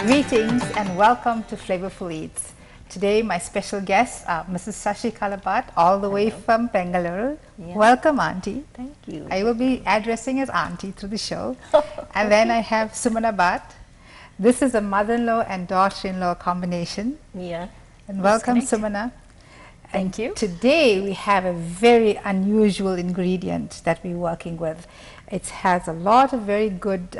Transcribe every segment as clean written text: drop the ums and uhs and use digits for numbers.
Greetings and welcome to Flavourful Eats. Today my special guests are Mrs. Shashikala Bhat, all the way from Bangalore. Yeah. Welcome, Auntie. Thank you. I will be addressing as Auntie through the show. And then I have Sumana Bhat. This is a mother-in-law and daughter-in-law combination. Yeah. And welcome, Sumana. Thank you. Today we have a very unusual ingredient that we're working with. It has a lot of very good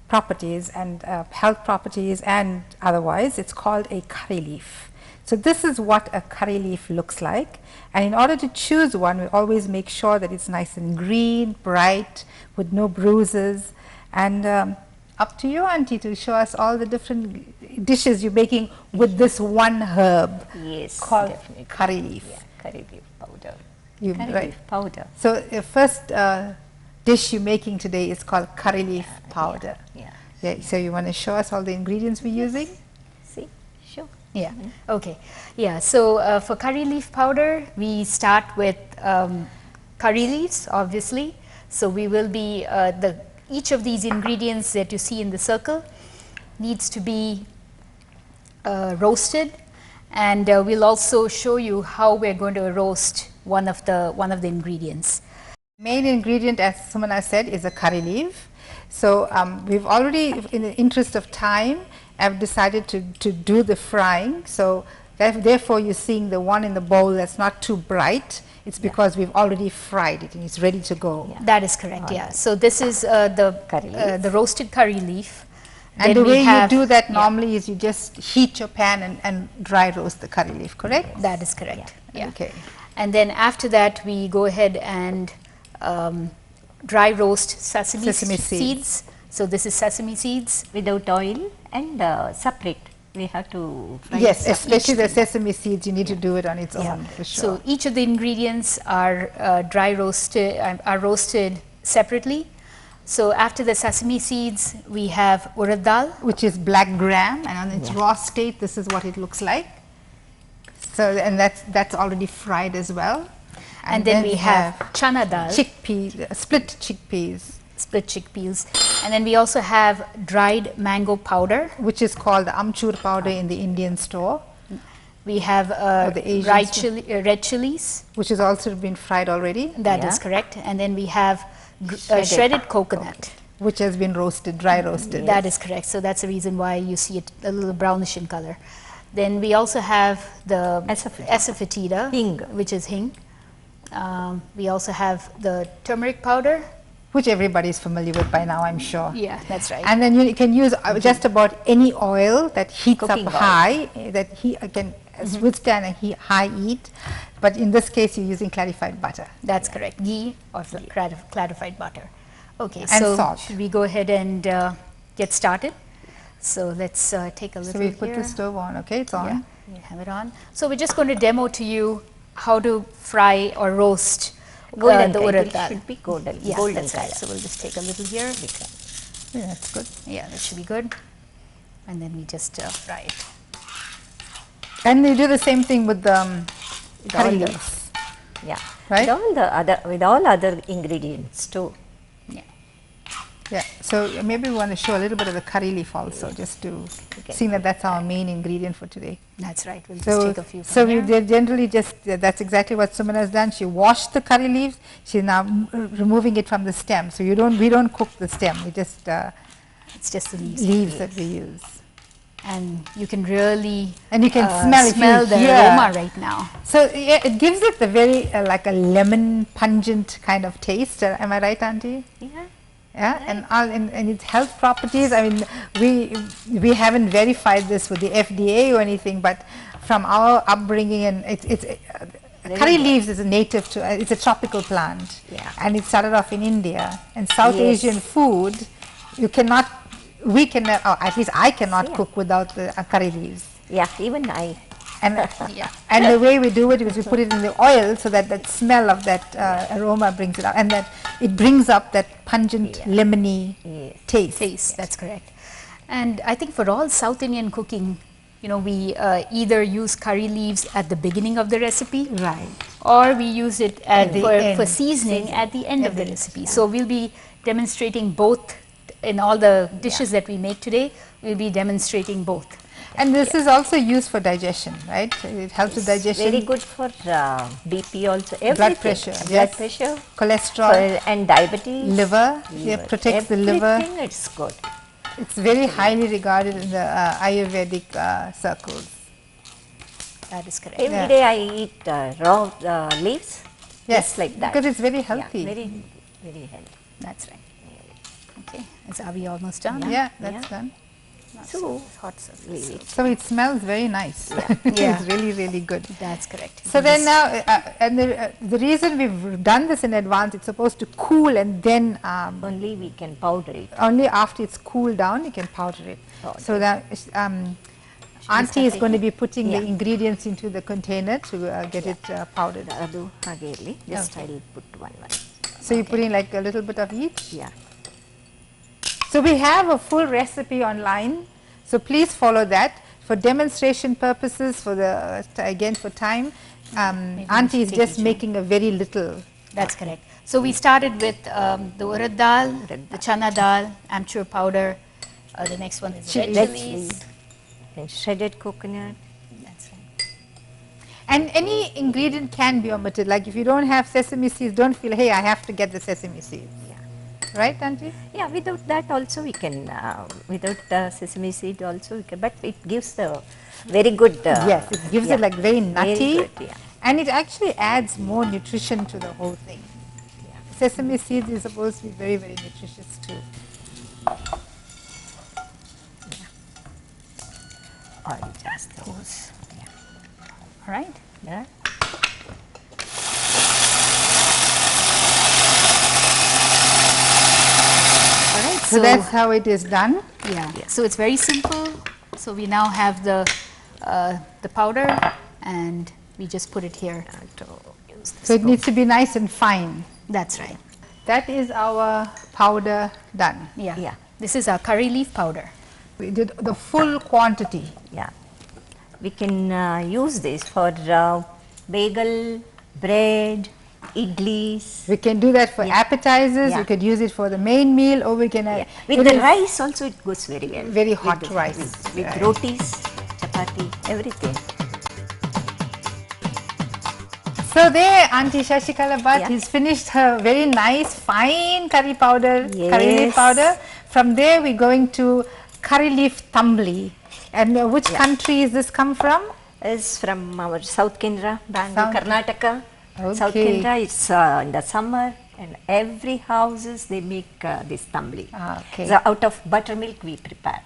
properties and health properties and otherwise. It's called a curry leaf. So this is what a curry leaf looks like, and in order to choose one we always make sure that it's nice and green, bright, with no bruises. And up to you, Auntie, to show us all the different dishes you're making with this one herb. Yes, called definitely. Curry leaf. Yeah, curry leaf powder. Right. Leaf powder. So the first dish you're making today is called curry leaf powder. Yeah. So you want to show us all the ingredients we're using? See, sure. Yeah. Okay. Yeah. So for curry leaf powder, we start with curry leaves, obviously. So we will be each of these ingredients that you see in the circle needs to be roasted, and we'll also show you how we're going to roast one of the ingredients. Main ingredient, as Sumana said, is a curry leaf. So we've already, in the interest of time, I've decided to do the frying. So therefore you're seeing the one in the bowl that's not too bright. It's because we've already fried it and it's ready to go. Yeah. That is correct. Yeah. So this is the roasted curry leaf. And the way you do that normally is you just heat your pan and dry roast the curry leaf, correct? That is correct. Yeah. Okay. And then after that we go ahead and dry roast sesame seeds. So this is sesame seeds without oil and separate. We have to fry. Yes, especially the sesame seeds. You need to do it on its own for sure. So each of the ingredients are dry roasted, are roasted separately. So after the sesame seeds, we have urad dal, which is black gram, and on its raw state, this is what it looks like. So and that's already fried as well. And then we have chana dal, chickpeas, split chickpeas. And then we also have dried mango powder, which is called the amchur powder in the Indian store. We have red chilies, which has also been fried already. That is correct. And then we have shredded coconut, which has been roasted, dry roasted. That is correct. So that's the reason why you see it a little brownish in color. Then we also have the asafoetida, which is hing. We also have the turmeric powder, which everybody is familiar with by now, I'm sure. Yeah, that's right. And then you can use just about any oil that heats up high, that can withstand a high heat. But in this case, you're using clarified butter. That's correct, ghee or clarified butter. Okay, and so salt. Should we go ahead and get started? So let's take a little. So we put the stove on. Okay, it's on. Yeah, we have it on. So we're just going to demo to you how to fry or roast golden the urad dal. Should be golden. Yeah, golden that's color. right. So we'll just take a little here. Yeah, that's good. Yeah, that should be good. And then we just fry it. And they do the same thing with the curry leaves. Yeah, right. With all other ingredients too. Yeah. Yeah. So maybe we want to show a little bit of the curry leaf also, just to see that that's our main ingredient for today. That's right. We'll just take a few. So we generally just that's exactly what Sumana has done. She washed the curry leaves. She's now removing it from the stem. So we don't cook the stem. We just it's just the leaves. Leaves that we use. And you can really smell the aroma right now. So yeah, it gives it the very like a lemon pungent kind of taste. Am I right, Auntie? Yeah. Yeah, and its health properties. I mean, we haven't verified this with the FDA or anything, but from our upbringing, and curry leaves is a native to. It's a tropical plant, and it started off in India. And South Asian food, we cannot, or at least I cannot cook without the curry leaves. Yeah, even I. And and the way we do it is we put it in the oil so that that smell of that aroma brings it up, and that it brings up that pungent lemony taste. That's correct. And I think for all South Indian cooking, you know, we either use curry leaves at the beginning of the recipe, right, or we use it for seasoning at the end of the recipe. So we'll be demonstrating both in all the dishes that we make today, we'll be demonstrating both. And this is also used for digestion, right? It helps with digestion. Very good for BP also. Everything. Blood pressure, Blood pressure. Cholesterol. And diabetes. Liver. It protects the liver. Everything it's good. It's very highly regarded in the Ayurvedic circles. That is correct. Every day I eat raw leaves. Yes, just like that. because it's very healthy. Yeah, very, very healthy. That's right. Okay, are we almost done? Yeah, that's done. So Hot surface. So it smells very nice. Yeah. It's really, really good. That's correct. So then now, and the reason we've done this in advance, it's supposed to cool and then only we can powder it. only after it's cooled down you can powder it. So that Auntie is going to be putting the ingredients into the container to get it powdered. Adu hage just I'll put one. So you put in like a little bit of each? Yeah. So we have a full recipe online, so please follow that. For demonstration purposes, for the again for time, Auntie is just making a very little. That's correct. So we started with the urad dal, the chana dal, amchur powder. The next one is red chilies. And shredded coconut. That's right. And any ingredient can be omitted. Like if you don't have sesame seeds, don't feel, hey, I have to get the sesame seeds. Right, Auntie? Yeah, without that also we can, without sesame seed also we can, but it gives the very good. Yes, it gives it like very nutty, very good, and it actually adds more nutrition to the whole thing. Sesame seeds is supposed to be very, very nutritious too. Oil just those. All right. Yeah. So that's how it is done. Yeah. So it's very simple. So we now have the powder, and we just put it here to use this. So it needs to be nice and fine. That's right. That is our powder done. Yeah. Yeah. This is our curry leaf powder. We did the full quantity. Yeah. We can use this for bagel, bread, idlis. We can do that for appetizers. We could use it for the main meal, or we can with the rice also it goes very well. Very hot rice with rotis, chapati, everything. So there, Auntie Shashikala Bhat has finished her very nice fine curry powder, curry leaf powder. From there, we're going to curry leaf Thambli. And which country is this come from? It's from our South Kendra, Bangalore, Karnataka. Okay. South Kendra, it's in the summer, and every houses they make this Thambli. Okay. So out of buttermilk we prepare.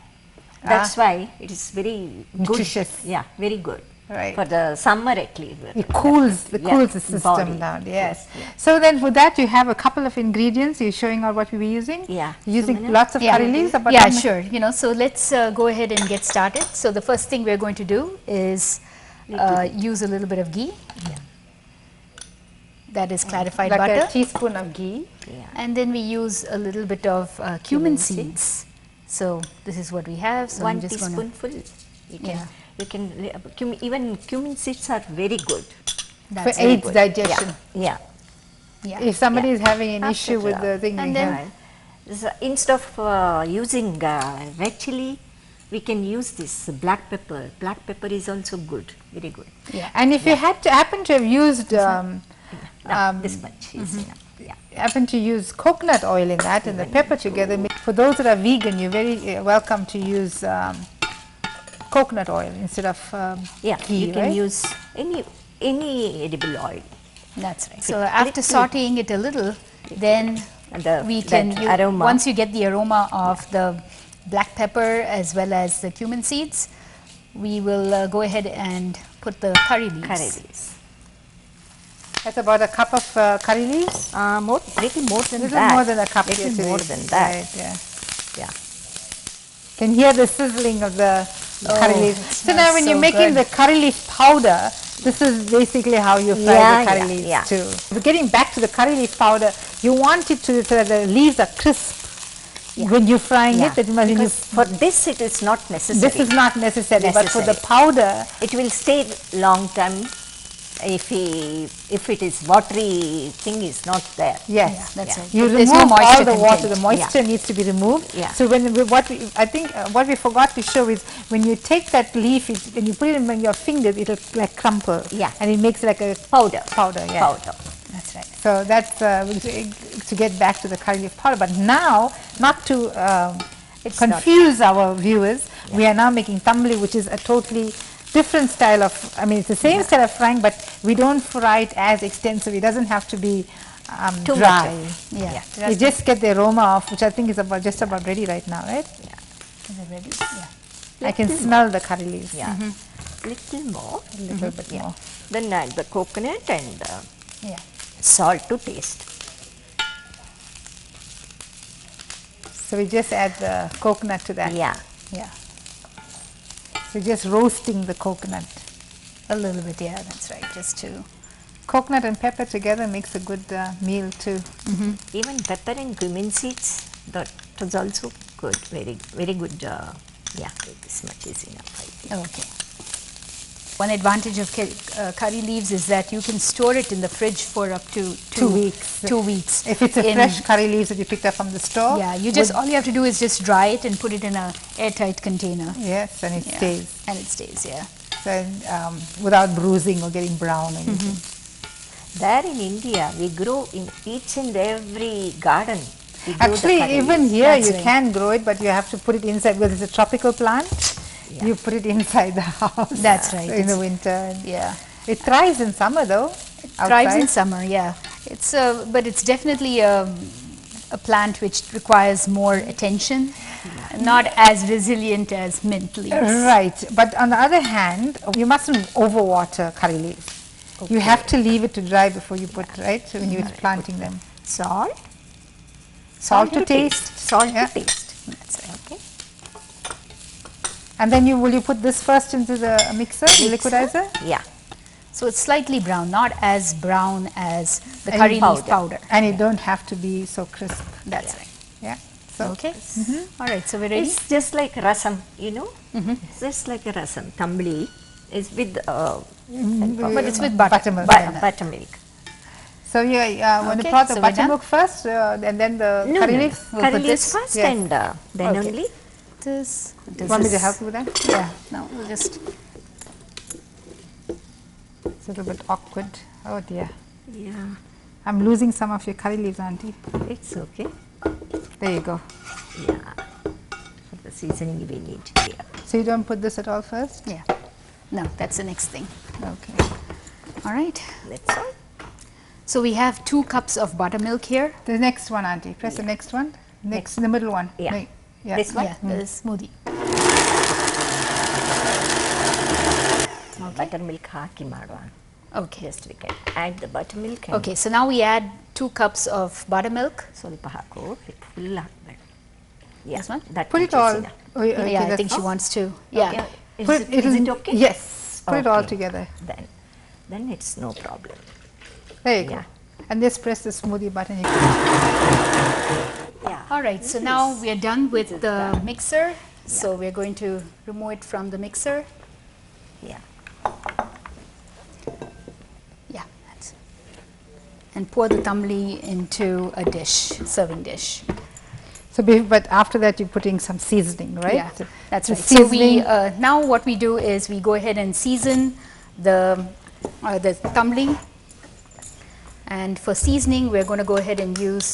That's why it is very nutritious. Good. Yeah, very good. Right. For the summer at least. It cools the system body. down. Yes. So then for that you have a couple of ingredients. You're showing out what we were using. Yeah. Using lots of curry leaves. Yeah, sure. You know, so let's go ahead and get started. So the first thing we're going to do is use a little bit of ghee. Yeah. That is clarified like butter. a teaspoon of ghee. Yeah. And then we use a little bit of cumin seeds. So this is what we have. So One I'm just teaspoonful. You can even cumin seeds are very good. For aids digestion. Yeah. If somebody is having an issue with the thing, and then instead of using red chili, we can use this black pepper. Black pepper is also good, very good. Yeah. And if you had to happen to have used this much is enough. Yeah. happen to use coconut oil in that and the pepper together. For those that are vegan, you're very welcome to use coconut oil instead of ghee, you can use any edible oil. That's right. So after sauteing it a little, then we can once you get the aroma of the black pepper as well as the cumin seeds, we will go ahead and put the curry leaves. That's about a cup of curry leaves? Little more than little that. more than a cup. Little more than that. Right, yeah. Can hear the sizzling of the curry leaves. So now when you're making the curry leaf powder, this is basically how you fry the curry leaves too. But getting back to the curry leaf powder, you want it to so that the leaves are crisp when you're frying it. Because for this it is not necessary. This is not necessary, but for the powder it will stay long time. if it is watery thing is not there. Yes, that's right. You There's remove no moisture all the water. content. The moisture needs to be removed. Yeah. So I think what we forgot to show is when you take that leaf, when you put it in your fingers, it'll like crumple. Yeah. And it makes like a Powder. Yeah. Powder. That's right. So that's to get back to the curry leaf powder. But now, not to confuse our viewers, we are now making thambli, which is a totally different style of, I mean, it's the same style of frying, but we don't fry it as extensive. It doesn't have to be Too dry. much. Yeah. You just get the aroma off, which I think is just about ready right now, right? Is it ready? Yeah. I can smell the curry leaves. Yeah. Little more. A little bit more. Then add the coconut and Yeah. salt to taste. So we just add the coconut to that. Yeah. Yeah. So just roasting the coconut. A little bit. Yeah, that's right. Just to. Coconut and pepper together makes a good meal too. Even pepper and cumin seeds, that was also good. Very good. Yeah, this much is enough, I think. Okay. One advantage of curry leaves is that you can store it in the fridge for up to 2 weeks. 2 weeks. If it's a fresh curry leaves that you picked up from the store. Yeah, you just all you have to do is just dry it and put it in a airtight container. Yes, and it Yeah. stays. And it stays. Yeah. So, without bruising or getting brown or anything. There in India, we grow in each and every garden. We grow the Actually, curry even leaves. here That's you right. can grow it, but you have to put it inside because it's a tropical plant. Yeah. You put it inside the house. That's right. In the It's- winter. Yeah. It thrives in summer though. Thrives in outside. summer. Yeah. It's but it's definitely a plant which requires more attention. Not as resilient as mint leaves. Right, but on the other hand, you mustn't overwater curry leaves. You have to leave it to dry before you put, right, when you're planting them. Salt. Salt to taste. Salt Yeah. to taste. That's right. Okay. And then will you put this first into the mixer, the liquidizer? Yeah. So it's slightly brown, not as brown as the And curry leaf powder. powder. And it don't have to be so crisp. That's right. Yeah. So Okay. All right. So we're ready. It's just like rasam, you know. It's just like a rasam. Thambli is with But it's with buttermilk. buttermilk. So you want to Okay, pour the so we're done? buttermilk first, and then the No, curry no, leaves. no. We'll Curry put leaves this- first yes. and then Okay. only. Does Want me to this- help you with that? Yeah. No, we'll just. It's a little bit awkward. Oh dear. Yeah, I'm losing some of your curry leaves, Auntie. it's okay. There you go. Yeah. For the seasoning we need here. So you don't put this at all first? Yeah. No, that's the next thing. Okay. All right. That's all. So we have 2 cups of buttermilk here. The next one, Auntie. Press the next one. Next, the middle one. Yeah. No, yeah. This one? Yeah, the smoothie. Buttermilk haki ಮಾಡುವ. Okay. Just we can add the buttermilk and Okay. So now we add 2 cups of buttermilk. ಸ್ವಲ್ಪ ಹಾಕು. Full ಹಾಕ್ಬೇಡ. Yeah. This one? That Put much it is all. enough. Oh, okay, Yeah, I that's think she all. wants to. Yeah. Okay. Is Put it okay? Yes. Put it all Okay. together. Then it's no problem. There you go. Yeah. And just press the smoothie button. You Yeah. All right. So now we are done with the mixer. So we're going to remove it from the mixer. Yeah. Yeah. That's and pour the thambli into a dish, serving dish. So, but after that, you're putting some seasoning, right? Yeah, that's The right. So we seasoning- now what we do is we go ahead and season the thambli, and for seasoning we're going to go ahead and use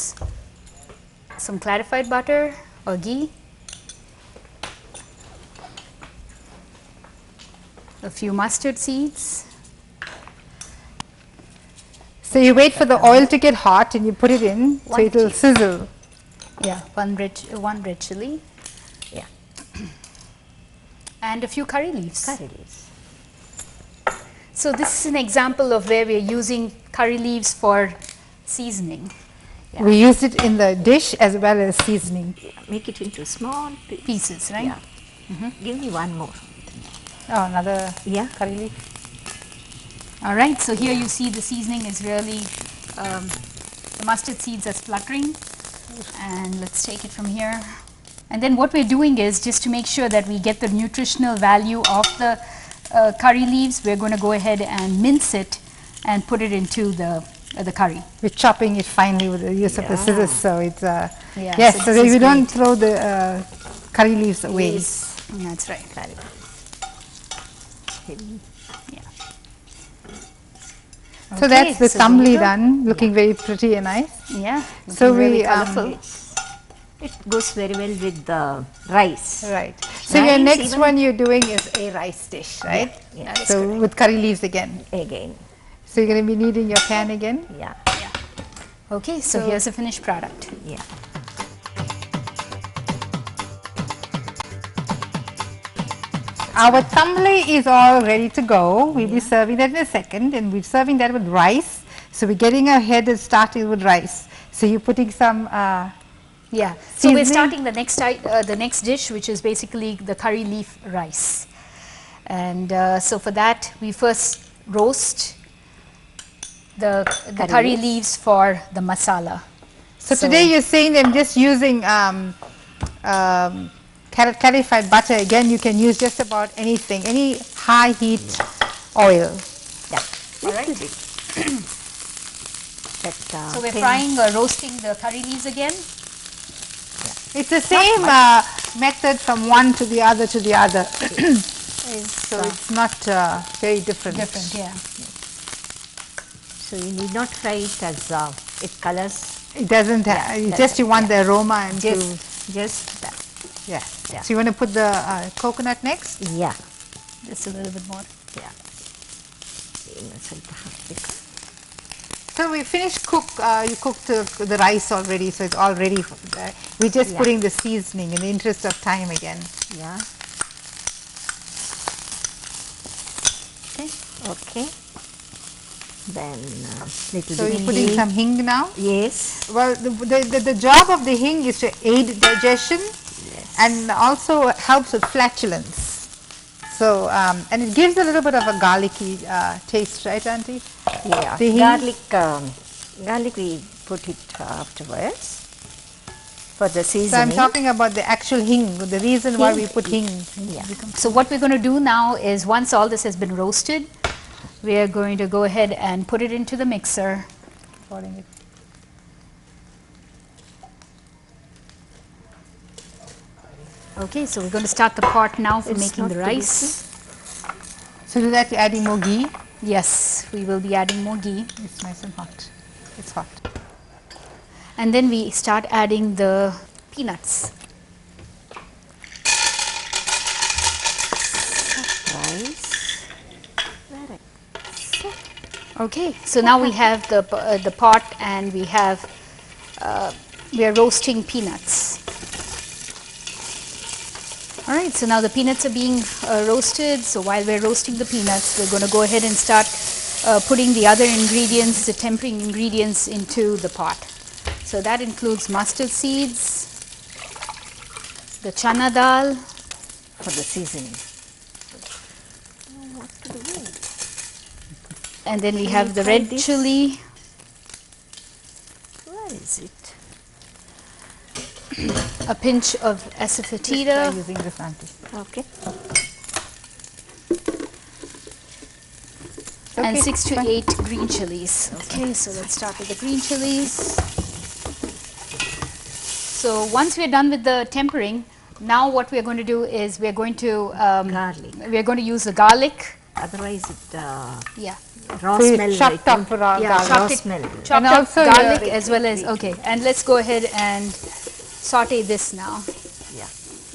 some clarified butter or ghee, a few mustard seeds. So you wait for the oil to get hot and you put it in, so One it will sizzle. Yeah, one red chili Yeah. and a few curry leaves. Curry leaves. So this is an example of where we are using curry leaves for seasoning. Yeah. We use it in the dish as well as seasoning. Make it into small Pieces, right? Yeah. Give me one more. Oh, another Yeah. curry leaf. All right, so here you see the seasoning is really, the mustard seeds are spluttering, and let's take it from here. And then what we're doing is, just to make sure that we get the nutritional value of the curry leaves, we're going to go ahead and mince it and put it into the curry. We're chopping it finely with the use of the scissors, so it's yes. so So this that is we don't great. throw the curry leaves away. That's right. Yeah. So Okay, that's the so there thambli you go. done, looking very pretty and nice. Yeah. So looking really we colorful. It goes very well with the rice. right. So your Rice next even- one you're doing is a rice dish, right? Yeah, So with curry leaves again. again. So you're going to be needing your pan again. Yeah, Okay, so here's the finished product. yeah. Our thambli is all ready to go. We'll be serving that in a second, and we're serving that with rice. So we're getting ahead and starting with rice. So you're putting some Yeah. So we're Seasoning? starting the next dish, which is basically the curry leaf rice. And so for that, we first roast the curry leaves for the masala. So today you're saying that I'm just using clarified butter. Again, you can use just about anything, any high heat oil. Yeah. All right. That, So we're frying or roasting the curry leaves again. It's the same method from one to the other to the other. So it's not very different. Yeah. So you need not fry it as it colors. It doesn't. Just you want the aroma and Just that. yeah. So you want to put the coconut next? Yeah. Just a little bit more. Yeah. So we finished cook. You cooked the rice already, so it's all ready. We're just putting the seasoning in the interest of time again. Yeah. Okay. Then little So bit you're putting hing. some hing now. Yes. Well, the job of the hing is to aid digestion and also helps with flatulence. So, and it gives a little bit of a garlicky taste, right, Auntie? Yeah. The hing? Garlic we put it afterwards for the So seasoning. I'm talking about the actual hing, the reason why we put hing. Yeah. So what we're going to do now is once all this has been roasted, we are going to go ahead and put it into the mixer. Okay, so we're going to start the pot now for It's making not the too rice. So to that you're adding more ghee. Yes, we will be adding more ghee. It's nice and hot. It's hot. And then we start adding the peanuts. Rice. Okay, so now we have the pot and we are roasting peanuts. All right, so now the peanuts are being roasted. So while we're roasting the peanuts, we're going to go ahead and start putting the other ingredients, the tempering ingredients into the pot. So that includes mustard seeds, the chana dal, For the seasoning. and then we have the red chili, Where is it? a pinch of Try asafoetida, using this, Auntie. Okay. and Okay, 6 to fine. 8 green chilies. Okay, so let's start with the green chilies. So once we're done with the tempering, now what we're going to do is we're going to Garlic. we're going to use the garlic. Otherwise it Yeah. raw So you smell. chopped I up think. raw Yeah, garlic. chopped it, smell. chopped And up also garlic your- as well as, okay, and let's go ahead and saute this now. Yeah.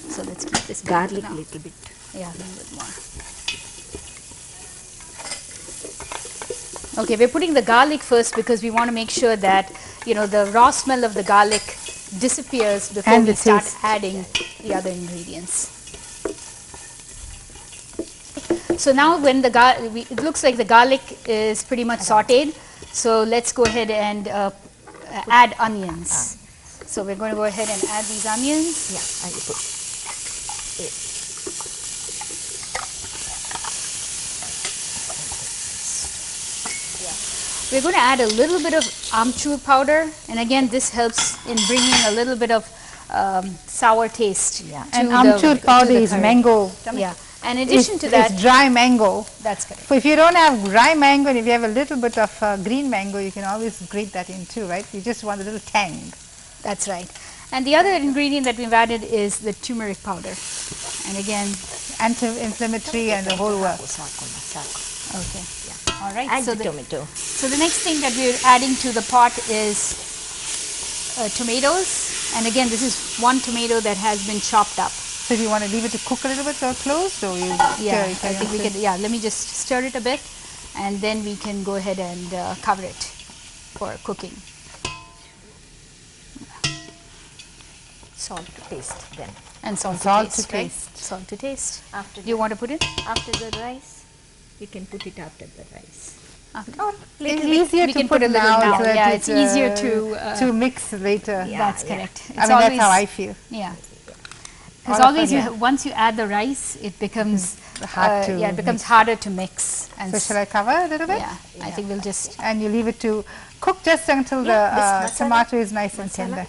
So let's keep this going Garlic now. little bit. Yeah, a little bit more. Okay, we're putting the garlic first because we want to make sure that, the raw smell of the garlic disappears before And we the start taste. adding the other ingredients. So now when it looks like the garlic is pretty much sauteed, so let's go ahead and add onions. So we're going to go ahead and add these onions. Yeah, I put. We're going to add a little bit of amchur powder, and again this helps in bringing a little bit of sour taste. Yeah. To And the- amchur to powder the is curry. mango. Yeah, And in addition to that, is dry mango. that's correct. So if you don't have dry mango and if you have a little bit of green mango, you can always grate that in too, right? You just want a little tang. That's right. And the other ingredient that we've added is the turmeric powder. And again, Anti-inflammatory and the whole works. okay. Yeah. All right. And So the tomato. So the next thing that we're adding to the pot is tomatoes. And again, this is one tomato that has been chopped up. So if you want to leave it to cook a little bit or closed, or you Yeah, stir it, I think we can. Yeah, let me just stir it a bit, and then we can go ahead and cover it for cooking. Salt to taste then. And salt, Salt to to taste. Right? taste. Salt to taste. After Do you want to put it? after the rice, you can put it after the rice. It's easier we to can put put a little now. now. So that Yeah, it's easier to mix later. Yeah. That's correct. It's I mean, that's how I feel. Yeah. All Because of always us, you yeah. once you add the rice, it becomes Hard to yeah, it becomes mix. harder to mix. And So shall I cover a little bit? yeah, I think we'll just. And you leave it to cook just until this the masala- tomato is nice and tender.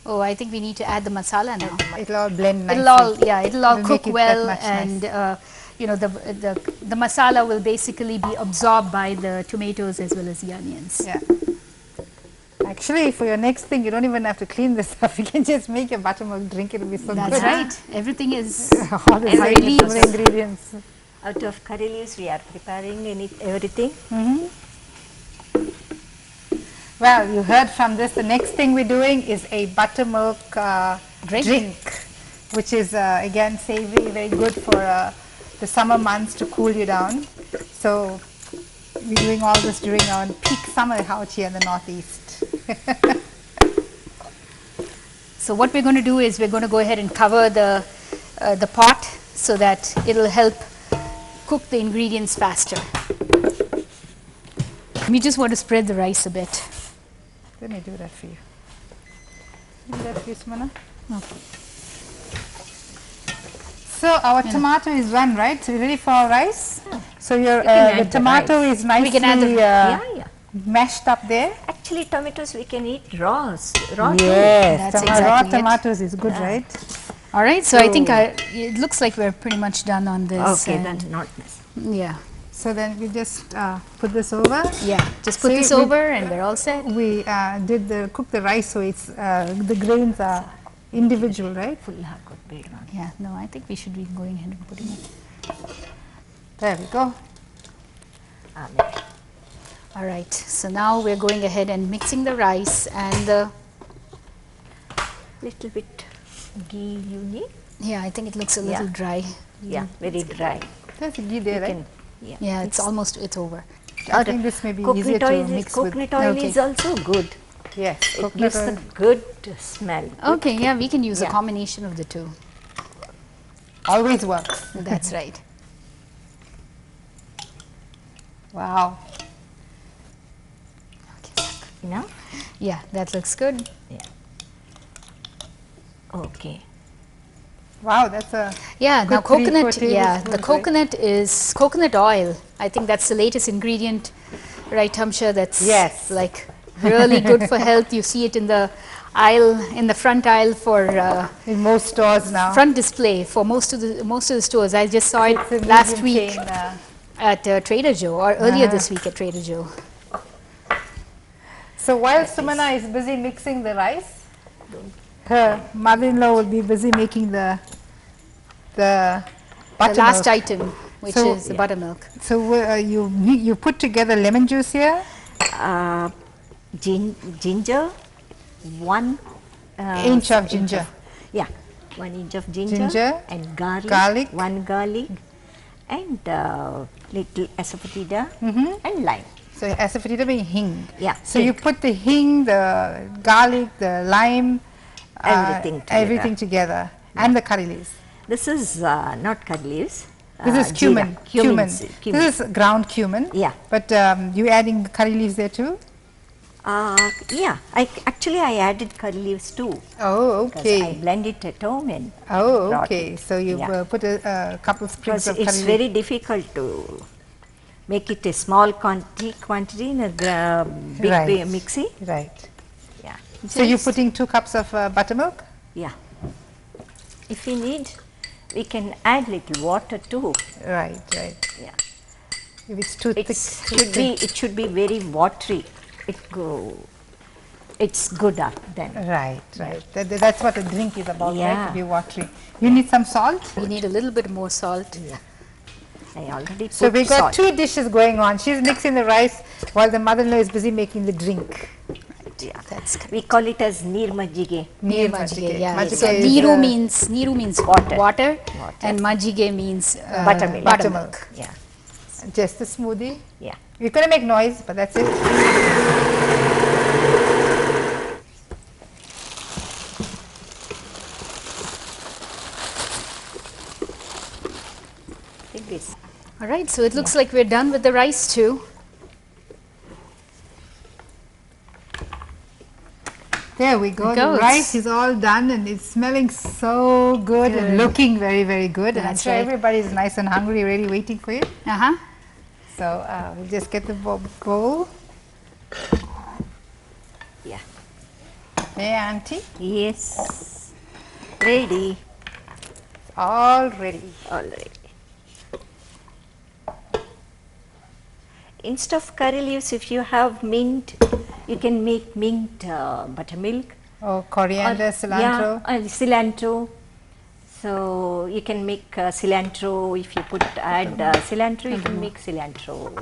Oh, I think we need to add the masala now. It'll all blend nicely. It'll all it'll all It'll cook make it that well, much and you know the masala will basically be absorbed by the tomatoes as well as the onions. Yeah. Actually, for your next thing, you don't even have to clean this up. You can just make your buttermilk drink. It'll be so That's good. right. Everything is All the Everything highly is- ingredients. Out of curry leaves, we are preparing everything. Well, you heard from this. The next thing we're doing is a buttermilk drink, which is again savory, very good for the summer months to cool you down. So we're doing all this during our peak summer out here in the northeast. So what we're going to do is we're going to go ahead and cover the pot so that it'll help cook the ingredients faster. We just want to spread the rice a bit. Let me do that for you. Do that for you, Sumana. Okay. So our tomato is done, right? So we're ready for our rice. So your can the add the tomato rice. is nicely We can add the- Yeah. mashed up there. Actually, tomatoes we can eat raw. Raw That's raw exactly it. tomatoes is good, right? All right. So I think it looks like we're pretty much done on this. Okay, and- then not nice. Yeah. So then we just put this over. Yeah. Just put See, this we- over and we're all set. We cook the rice so it's the grains are individual, right? Full hakot ಬೇಡ. Yeah. No, I think we should be going ahead and putting it. There we go. ಆಮೇಲೆ All right. So now we're going ahead and mixing the rice and the. little bit ghee you need. Yeah, I think it looks a little Yeah. dry. Yeah, very dry. There's a ghee there, You right? can, Yeah, it's almost over. I think this may be easier coconut to oil, mix with. coconut oil Okay. is also good. Yes, It coconut gives oil. a good smell. Okay, yeah, we can use a Yeah. combination of the two. Always works. That's right. Wow. Okay. You know? Yeah, that looks good. Okay. Wow, that's a Yeah, Good now 3-4 coconut, yeah, tablespoons, the right? coconut is coconut oil. I think that's the latest ingredient, right, Hamsha? That's Yes. like really good for health. You see it in the aisle, in the front aisle for in most stores now. front display for most of the stores. I just saw it It's a last medium week chain, at Trader Joe or earlier this week at Trader Joe. So while Sumana is busy mixing the rice, her mother-in-law will be busy making the The buttermilk. last item, which So- is the buttermilk. So you put together lemon juice here. Ginger, 1 Inch of ginger. Yeah, 1 inch of ginger, Ginger, and garlic, garlic. 1 garlic, and little asafoetida and lime. So asafoetida being hing. Yeah, So you put the hing, the garlic, the lime, Everything together. and the curry leaves. This is not curry leaves. This is cumin. Cumin. This is ground cumin. Yeah. But you adding curry leaves there too? Yeah, I added curry leaves too. Oh, 'Cause okay. I blend it at home and Oh, brought okay. it. So you Yeah. put a couple sprigs because of curry it's leaves. very difficult to make it a small quantity in a big Right. mixie. Right. Yeah, So you're putting 2 cups of buttermilk? yeah. If you need, we can add little water too. Right, right. Yeah. If it's too thick, It should be very watery. It's good then. Right, right. That's what a drink is about, right? Yeah. To be watery. You need some salt? We need a little bit more salt. Yeah. I already put So we got salt. 2 dishes going on. She's mixing the rice while the mother-in-law is busy making the drink. Yeah. That's correct. We call it as neer majjige. Neer Majjige. majjige, yeah. Majjige So is, Niru means Water. water, and majjige means Buttermilk. buttermilk. Yeah. Just a smoothie. Yeah. We're going to make noise, but that's it. Like this. All right, so it looks like we're done with the rice too. There we go. The goes. rice is all done and it's smelling so good and looking very, very good. And I'm That's sure right. everybody's nice and hungry, ready, waiting for it. Uh-huh. So we'll just get the bowl. Yeah. Hey, Auntie. Yes. Ready. All ready. Already. Instead of curry leaves, if you have mint, you can make mint buttermilk. Oh, coriander, cilantro. Yeah, cilantro. So you can make cilantro. If you add cilantro, you can make cilantro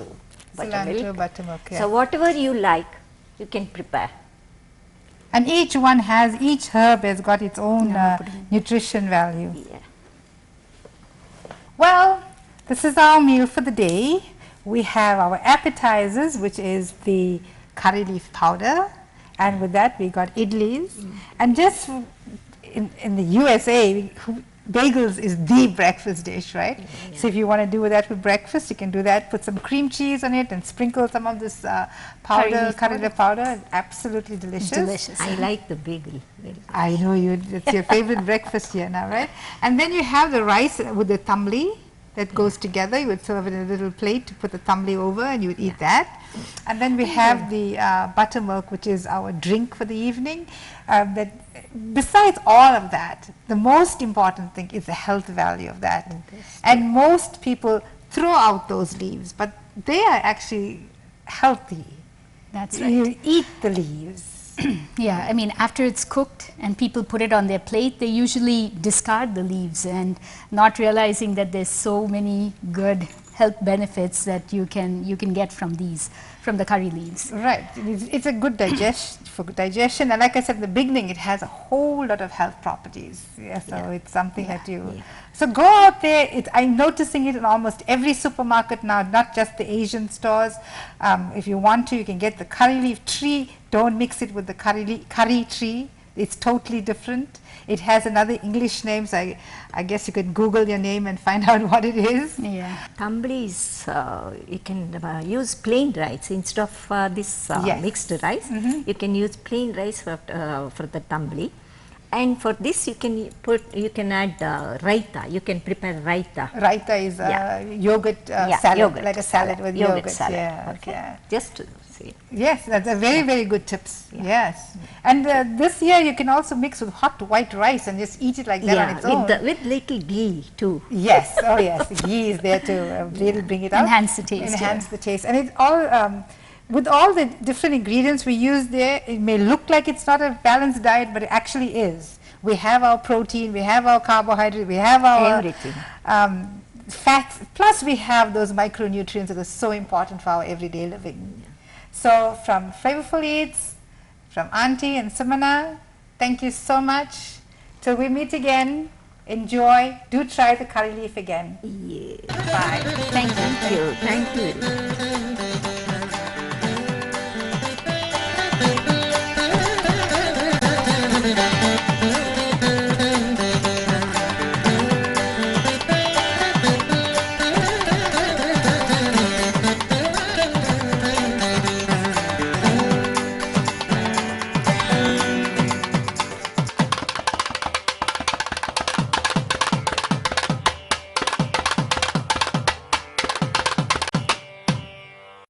buttermilk. Cilantro, buttermilk, yeah. So whatever you like, you can prepare. And each herb has got its own nutrition value. Yeah. Well, this is our meal for the day. We have our appetizers, which is the curry leaf powder, and with that we got idlis. And just in the USA, bagels is the breakfast dish, right? So if you want to do that with breakfast, you can do that. Put some cream cheese on it and sprinkle some of this powder, curry leaf powder. Absolutely delicious. Delicious. I like the bagel. I know you. It's your favorite breakfast here now, right? And then you have the rice with the thambli that goes together. You would serve it in a little plate to put the thambli over, and you would eat that. And then we have the buttermilk, which is our drink for the evening. That besides all of that, the most important thing is the health value of that. And most people throw out those leaves, but they are actually healthy. That's right. You eat the leaves. Yeah, I mean, after it's cooked and people put it on their plate, they usually discard the leaves and not realizing that there's so many good health benefits that you can get from the curry leaves. Right, it's a good digestion, and like I said in the beginning, it has a whole lot of health properties. Yeah, so it's something that you. So go out there. I'm noticing it in almost every supermarket now, not just the Asian stores. If you want to, you can get the curry leaf tree. Don't mix it with the curry tree. It's totally different. It has another English name, so I guess you could Google your name and find out what it is. Yeah. Thambli is, you can use plain rice instead of this mixed rice. You can use plain rice for the thambli. And for this you can add raita. You can prepare raita. Raita is yogurt salad, yogurt like a salad with yogurt. Salad. Yeah, Okay. yeah. Just to see. Yes, that's a very, very good tips. Yes. And this year you can also mix with hot white rice and just eat it like that on its own. With little ghee too. Yes, oh yes, the ghee is there to really bring it out. Enhance the taste. Enhance the taste. And it all, with all the different ingredients we use there, it may look like it's not a balanced diet, but it actually is. We have our protein, we have our carbohydrate, we have our everything. Fats, plus we have those micronutrients that are so important for our everyday living. So from Flavourful Eats, from Auntie and Sumana, thank you so much. Till we meet again, enjoy, do try the curry leaf again. Yeah. Bye. Thank you. Thank you. Thank you.